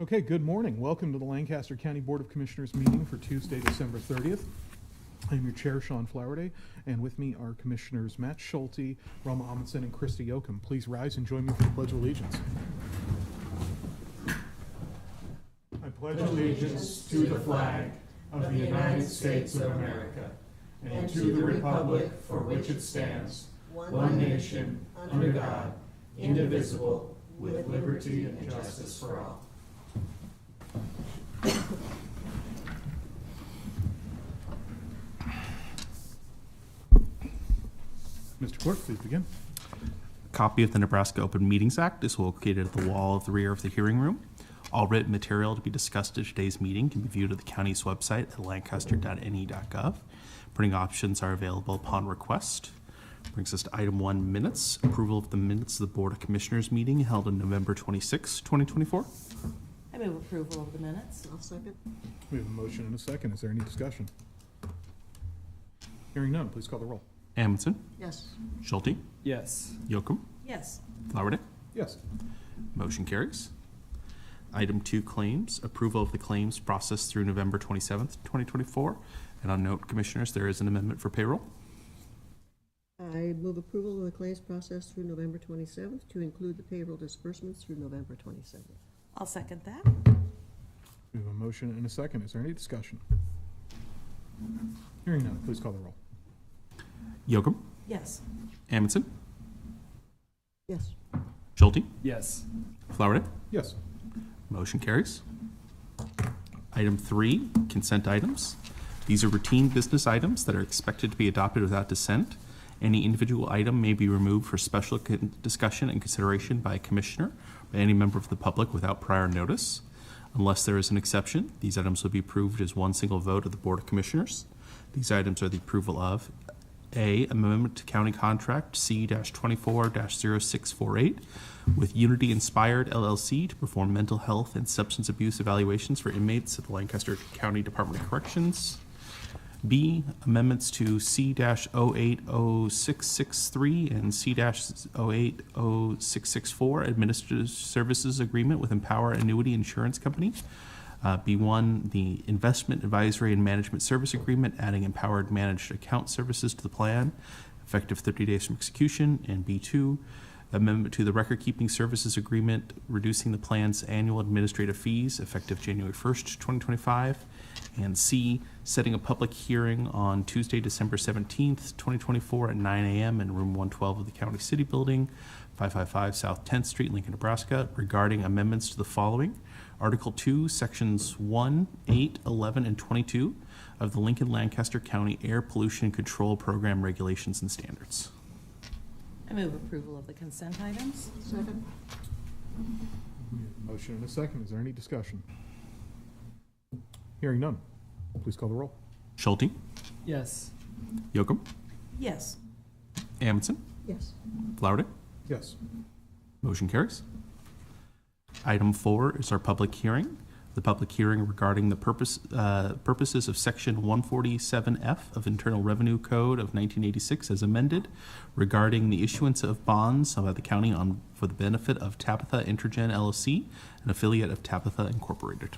Okay, good morning. Welcome to the Lancaster County Board of Commissioners meeting for Tuesday, December 30th. I'm your chair, Sean Flowerday, and with me are Commissioners Matt Schulte, Roma Amundsen, and Christy Yoakum. Please rise and join me for the Pledge of Allegiance. I pledge allegiance to the flag of the United States of America and to the republic for which it stands, one nation, under God, indivisible, with liberty and justice for all. Mr. Clerk, please begin. A copy of the Nebraska Open Meetings Act is located at the wall of the rear of the hearing room. All written material to be discussed at today's meeting can be viewed at the county's website at lancaster.ne.gov. Printing options are available upon request. Brings us to item 1, minutes. Approval of the minutes of the Board of Commissioners meeting held on November 26, 2024. I move approval of the minutes. I'll second. We have a motion and a second. Is there any discussion? Hearing none, please call the roll. Amundsen, Yes. Schulte, Yes. Yoakum, Yes. Flowerday. Yes. Motion carries. Item 2, claims. Approval of the claims processed through November 27th, 2024. And on note, Commissioners, there is an amendment for payroll. I move approval of the claims process through November 27th to include the payroll disbursements through November 27th. I'll second that. We have a motion and a second. Is there any discussion? Hearing none, please call the roll. Yoakum, Yes. Amundsen, Yes. Schulte, Yes. Flowerday. Yes. Motion carries. Item 3, consent items. These are routine business items that are expected to be adopted without dissent. Any individual item may be removed for special discussion and consideration by a commissioner or by any member of the public without prior notice. Unless there is an exception, these items will be approved as one single vote of the Board of Commissioners. These items are the approval of A, amendment to county contract C-24-0648 with Unity Inspired LLC to perform mental health and substance abuse evaluations for inmates at the Lancaster County Department of Corrections. B, amendments to C-080663 and C-080664 Administrative Services Agreement with Empower Annuity Insurance Company. B1, the Investment Advisory and Management Service Agreement, adding empowered managed account services to the plan, effective 30 days from execution. And B2, amendment to the Record Keeping Services Agreement, reducing the plan's annual administrative fees, effective January 1st, 2025. And C, setting a public hearing on Tuesday, December 17th, 2024 at 9 a.m. in room 112 of the County City Building, 555 South 10th Street, Lincoln, Nebraska, regarding amendments to the following. Article 2, Sections 1, 8, 11, and 22 of the Lincoln-Lancaster County Air Pollution Control Program Regulations and Standards. I move approval of the consent items. Second. We have a motion and a second. Is there any discussion? Hearing none, please call the roll. Schulte, Yes. Yoakum, Yes. Amundsen, Yes. Flowerday. Yes. Motion carries. Item 4 is our public hearing. The public hearing regarding the purposes of Section 147F of Internal Revenue Code of 1986 as amended, regarding the issuance of bonds by the county for the benefit of Tabitha Intergen LLC, an affiliate of Tabitha Incorporated.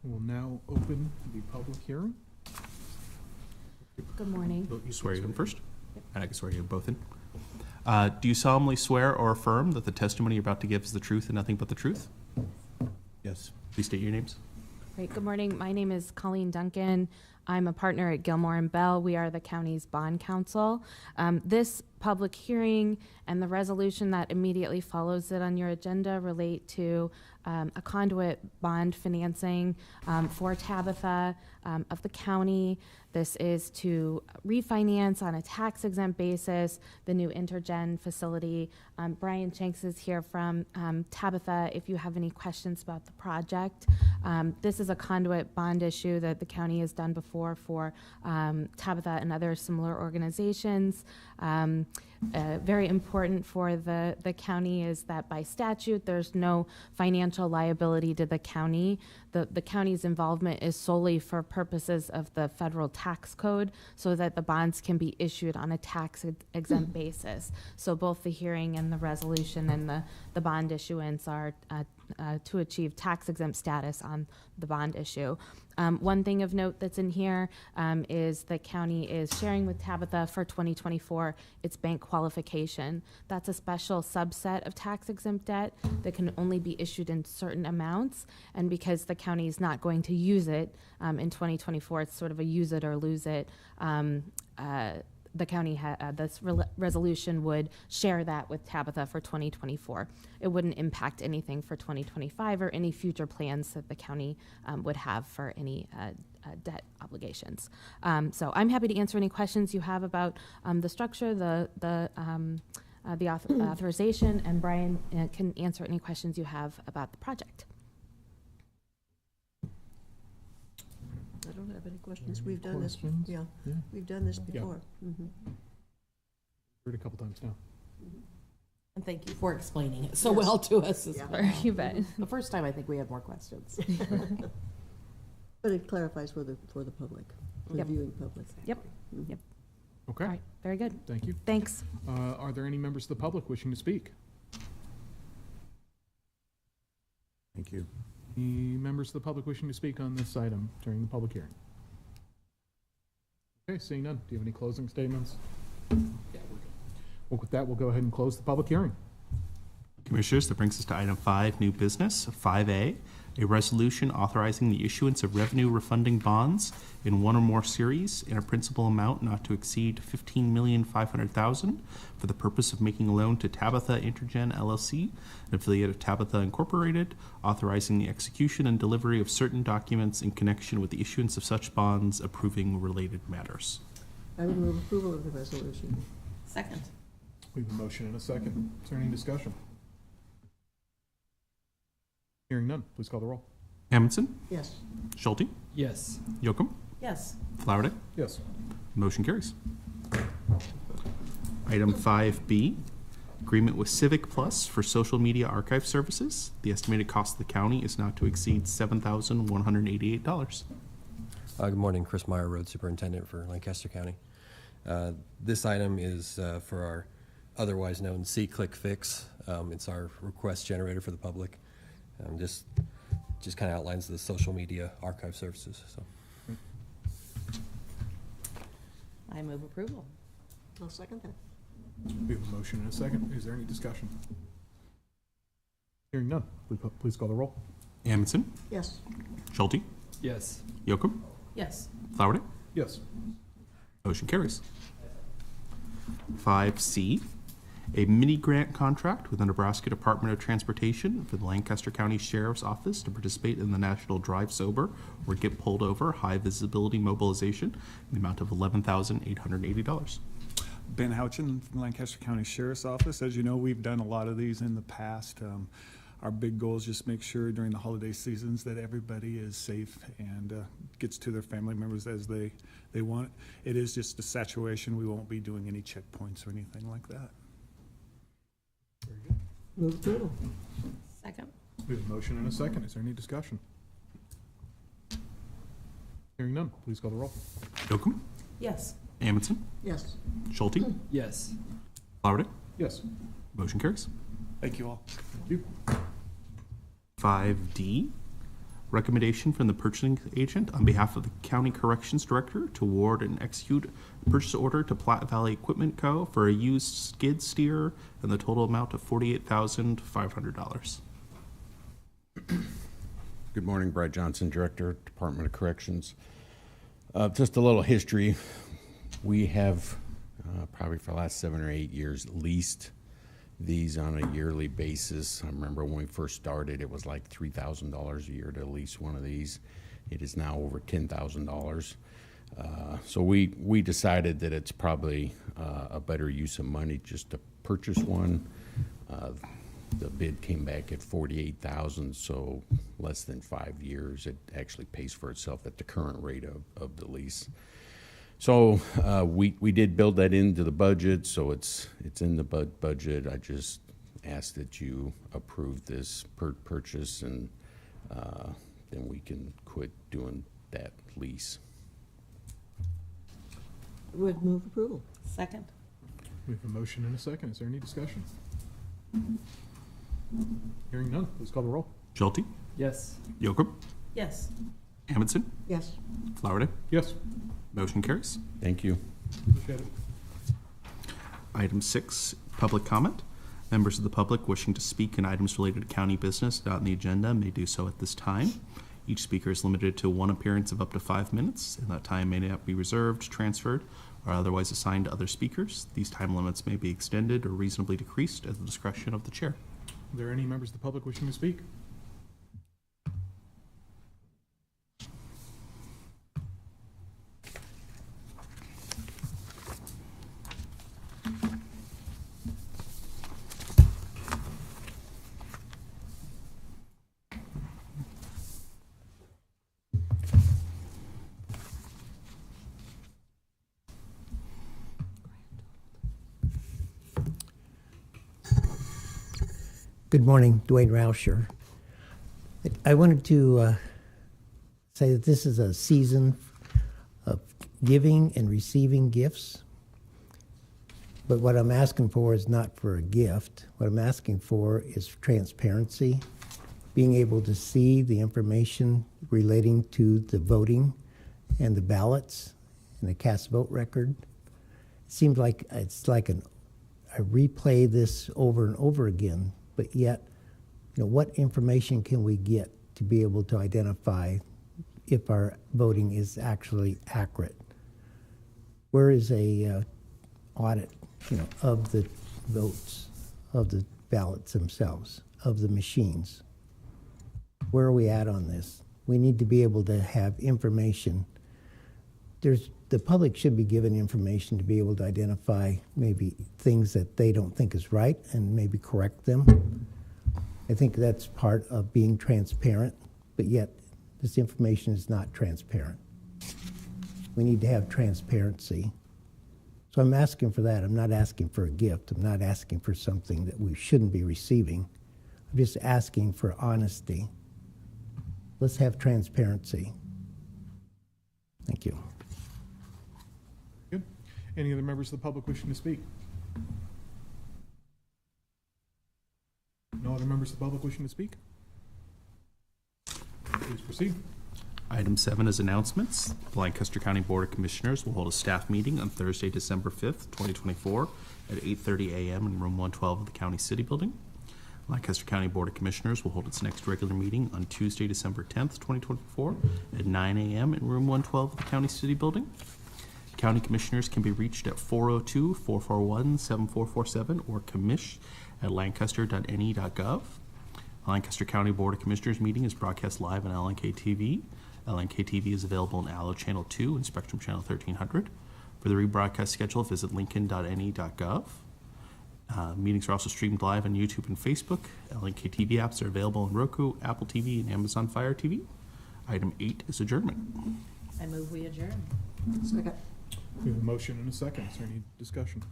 We'll now open the public hearing. Good morning. You swear you in first? And I can swear you both in. Do you solemnly swear or affirm that the testimony you're about to give is the truth and nothing but the truth? Yes. Please state your names. Great. Good morning. My name is Colleen Duncan. I'm a partner at Gilmore and Bell. We are the county's bond counsel. This public hearing and the resolution that immediately follows it on your agenda relate to a conduit bond financing for Tabitha of the county. This is to refinance on a tax-exempt basis the new Intergen facility. Brian Shanks is here from Tabitha if you have any questions about the project. This is a conduit bond issue that the county has done before for Tabitha and other similar organizations. very important for the county is that by statute, there's no financial liability to the county. The county's involvement is solely for purposes of the federal tax code so that the bonds can be issued on a tax exempt basis. So both the hearing and the resolution and the bond issuance are to achieve tax exempt status on the bond issue. One thing of note that's in here is the county is sharing with Tabitha for 2024 its bank qualification. That's a special subset of tax exempt debt that can only be issued in certain amounts. And because the county is not going to use it in 2024, it's sort of a use it or lose it. The county, this resolution would share that with Tabitha for 2024. It wouldn't impact anything for 2025 or any future plans that the county would have for any debt obligations. So I'm happy to answer any questions you have about the structure, the authorization, and Brian can answer any questions you have about the project. I don't have any questions. Any We've done this, questions? yeah, Yeah. we've done this Yeah. before. Mhm. Heard it a couple times now. And thank you for explaining it so well to us as Yeah. well. You bet. The first time, I think we had more questions. But it clarifies for the public, for the Yep. viewing public. Yep. Mhm. Yep. Okay, All right. Very good. thank you. Thanks. Are there any members of the public wishing to speak? Thank you. Any members of the public wishing to speak on this item during the public hearing? Okay, seeing none. Do you have any closing statements? Yeah, we're good. Well, with that, we'll go ahead and close the public hearing. Commissioners, that brings us to item 5, new business. 5A, a resolution authorizing the issuance of revenue refunding bonds in one or more series in a principal amount not to exceed $15,500,000 for the purpose of making a loan to Tabitha Intergen LLC, an affiliate of Tabitha Incorporated, authorizing the execution and delivery of certain documents in connection with the issuance of such bonds, approving related matters. I would move approval of the resolution. Second. We have a motion and a second. Is there any discussion? Hearing none, please call the roll. Amundson, Yes. Schulte, Yes. Yocum, Yes. Flowerday. Yes. Motion carries. Item 5B, agreement with Civic Plus for social media archive services. The estimated cost of the county is not to exceed $7,188. Good morning, Chris Meyer, Road Superintendent for Lancaster County. This item is for our otherwise known C-Click Fix. It's our request generator for the public. Just kind of outlines the social media archive services. So, I move approval. I'll second that. We have a motion and a second. Is there any discussion? Hearing none, please call the roll. Amundson, Yes. Schulte, Yes. Yocum, Yes. Flowerday. Yes. Motion carries. 5C, a mini grant contract with the Nebraska Department of Transportation for the Lancaster County Sheriff's Office to participate in the National Drive Sober or Get Pulled Over High Visibility Mobilization in the amount of $11,880. Ben Houchin from Lancaster County Sheriff's Office. As you know, we've done a lot of these in the past. Our big goal is just make sure during the holiday seasons that everybody is safe and gets to their family members as they want. It is just a saturation. We won't be doing any checkpoints or anything like that. Very good. Move approval. Second. We have a motion and a second. Is there any discussion? Hearing none, please call the roll. Yocum, Yes. Amundson, Yes. Schulte, Yes. Flowerday. Yes. Motion carries. Thank you all. Thank you. 5D, recommendation from the purchasing agent on behalf of the County Corrections Director to award and execute a purchase order to Platte Valley Equipment Co. for a used skid steer and the total amount of $48,500. Good morning, Brad Johnson, Director, Department of Corrections. Just a little history. We have probably for the last 7 or 8 years leased these on a yearly basis. I remember when we first started, it was like $3,000 a year to lease one of these. It is now over $10,000. So we decided that it's probably a better use of money just to purchase one. The bid came back at $48,000, so less than 5 years. It actually pays for itself at the current rate of the lease. So we did build that into the budget, so it's in the budget. I just ask that you approve this purchase, and then we can quit doing that lease. Would move approval. Second. We have a motion and a second. Is there any discussion? Hearing none, please call the roll. Schulte, Yes. Yocum, Yes. Amundson, Yes. Flowerday. Yes. Motion carries. Thank you. Appreciate it. Item 6, public comment. Members of the public wishing to speak on items related to county business not on the agenda may do so at this time. Each speaker is limited to one appearance of up to 5 minutes, and that time may not be reserved, transferred, or otherwise assigned to other speakers. These time limits may be extended or reasonably decreased at the discretion of the chair. Are there any members of the public wishing to speak? Good morning, Dwayne Rauscher. I wanted to say that this is a season of giving and receiving gifts. But what I'm asking for is not for a gift. What I'm asking for is transparency, being able to see the information relating to the voting and the ballots and the cast vote record. It seems like it's like I replay this over and over again. But yet, what information can we get to be able to identify if our voting is actually accurate? Where is a audit, of the votes, of the ballots themselves, of the machines? Where are we at on this? We need to be able to have information. The public should be given information to be able to identify maybe things that they don't think is right and maybe correct them. I think that's part of being transparent, but yet this information is not transparent. We need to have transparency. So I'm asking for that. I'm not asking for a gift. I'm not asking for something that we shouldn't be receiving. I'm just asking for honesty. Let's have transparency. Thank you. Good. Any other members of the public wishing to speak? No other members of the public wishing to speak? Please proceed. Item 7 is announcements. The Lancaster County Board of Commissioners will hold a staff meeting on Thursday, December 5th, 2024 at 8:30 a.m. in room 112 of the County City Building. Lancaster County Board of Commissioners will hold its next regular meeting on Tuesday, December 10th, 2024 at 9 a.m. in room 112 of the County City Building. County Commissioners can be reached at 402-441-7447 or commish@lancaster.ne.gov. The Lancaster County Board of Commissioners meeting is broadcast live on LNK TV. LNK TV is available in Allo Channel 2 and Spectrum Channel 1300. For the rebroadcast schedule, visit lincoln.ne.gov. Meetings are also streamed live on YouTube and Facebook. LNK TV apps are available on Roku, Apple TV, and Amazon Fire TV. Item 8 is adjournment. I move we adjourn. Second. We have a motion and a second. Is there any discussion?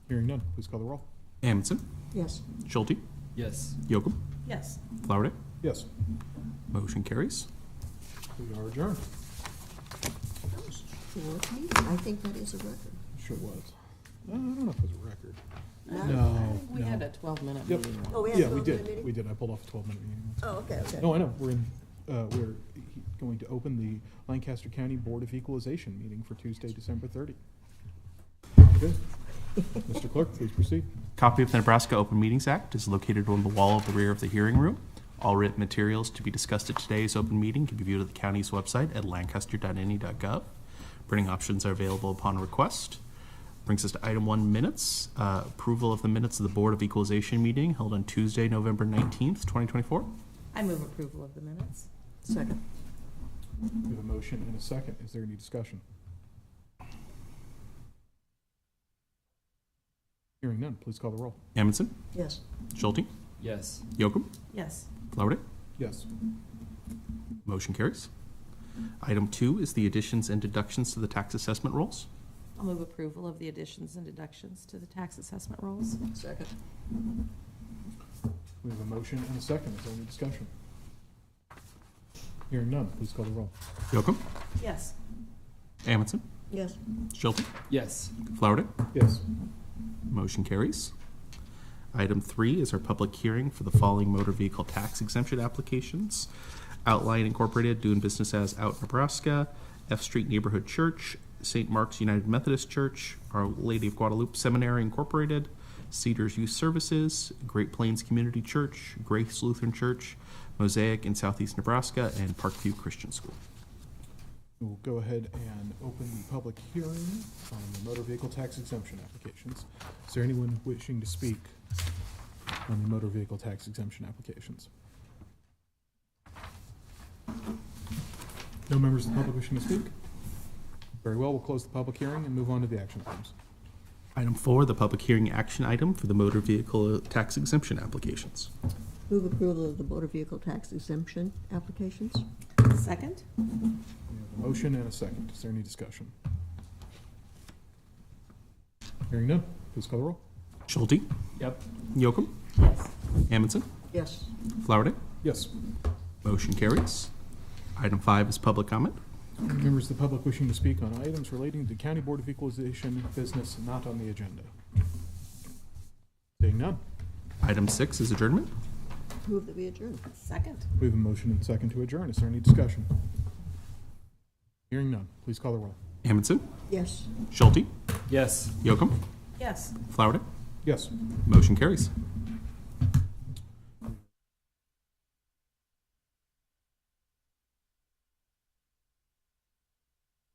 Hearing none, please call the roll. Amundson, Yes. Schulte, Yes. Yocum, Yes. Flowerday. Yes, Motion carries. we are adjourned. That was short meeting. I think that is a record. Sure was. I don't know if it was a record. I No, think we no. had a 12-minute Yep. meeting. Oh, we had Yeah, a we 12-minute did. meeting? We did. I pulled off a 12-minute meeting. Oh, okay. No, I know. We're going to open the Lancaster County Board of Equalization meeting for Tuesday, December 30. Good. Mr. Clerk, please proceed. Copy of the Nebraska Open Meetings Act is located on the wall of the rear of the hearing room. All written materials to be discussed at today's open meeting can be viewed at the county's website at lancaster.ne.gov. Printing options are available upon request. Brings us to item 1, minutes. Approval of the minutes of the Board of Equalization meeting held on Tuesday, November 19th, 2024. I move approval of the minutes. Second. We have a motion and a second. Is there any discussion? Hearing none, please call the roll. Amundson, Yes. Schulte, Yes. Yocum, Yes. Flowerday. Yes. Motion carries. Item 2 is the additions and deductions to the tax assessment rolls. I'll move approval of the additions and deductions to the tax assessment rolls. Second. We have a motion and a second. Is there any discussion? Hearing none, please call the roll. Yocum, Yes. Amundson, Yes. Schulte, Yes. Flowerday. Yes. Motion carries. Item 3 is our public hearing for the following motor vehicle tax exemption applications. Outline Incorporated, doing business as Out Nebraska, F Street Neighborhood Church, St. Mark's United Methodist Church, Our Lady of Guadalupe Seminary Incorporated, Cedars Youth Services, Great Plains Community Church, Grace Lutheran Church, Mosaic in Southeast Nebraska, and Parkview Christian School. We'll go ahead and open the public hearing on the motor vehicle tax exemption applications. Is there anyone wishing to speak on the motor vehicle tax exemption applications? No members of the public wishing to speak? Very well, we'll close the public hearing and move on to the action items. Item 4, the public hearing action item for the motor vehicle tax exemption applications. Move approval of the motor vehicle tax exemption applications. Second? We have a motion and a second. Is there any discussion? Hearing none, please call the roll. Schulte, Yep. Yocum, Yes. Amundson, Yes. Flowerday. Yes. Motion carries. Item 5 is public comment. Members of the public wishing to speak on items relating to County Board of Equalization business not on the agenda. Seeing none, Item 6 is adjournment. Move that we adjourn. Second? we have a motion and second to adjourn. Is there any discussion? Hearing none, please call the roll. Amundson, Yes. Schulte, Yes. Yocum, Yes. Flowerday. Yes. Motion carries.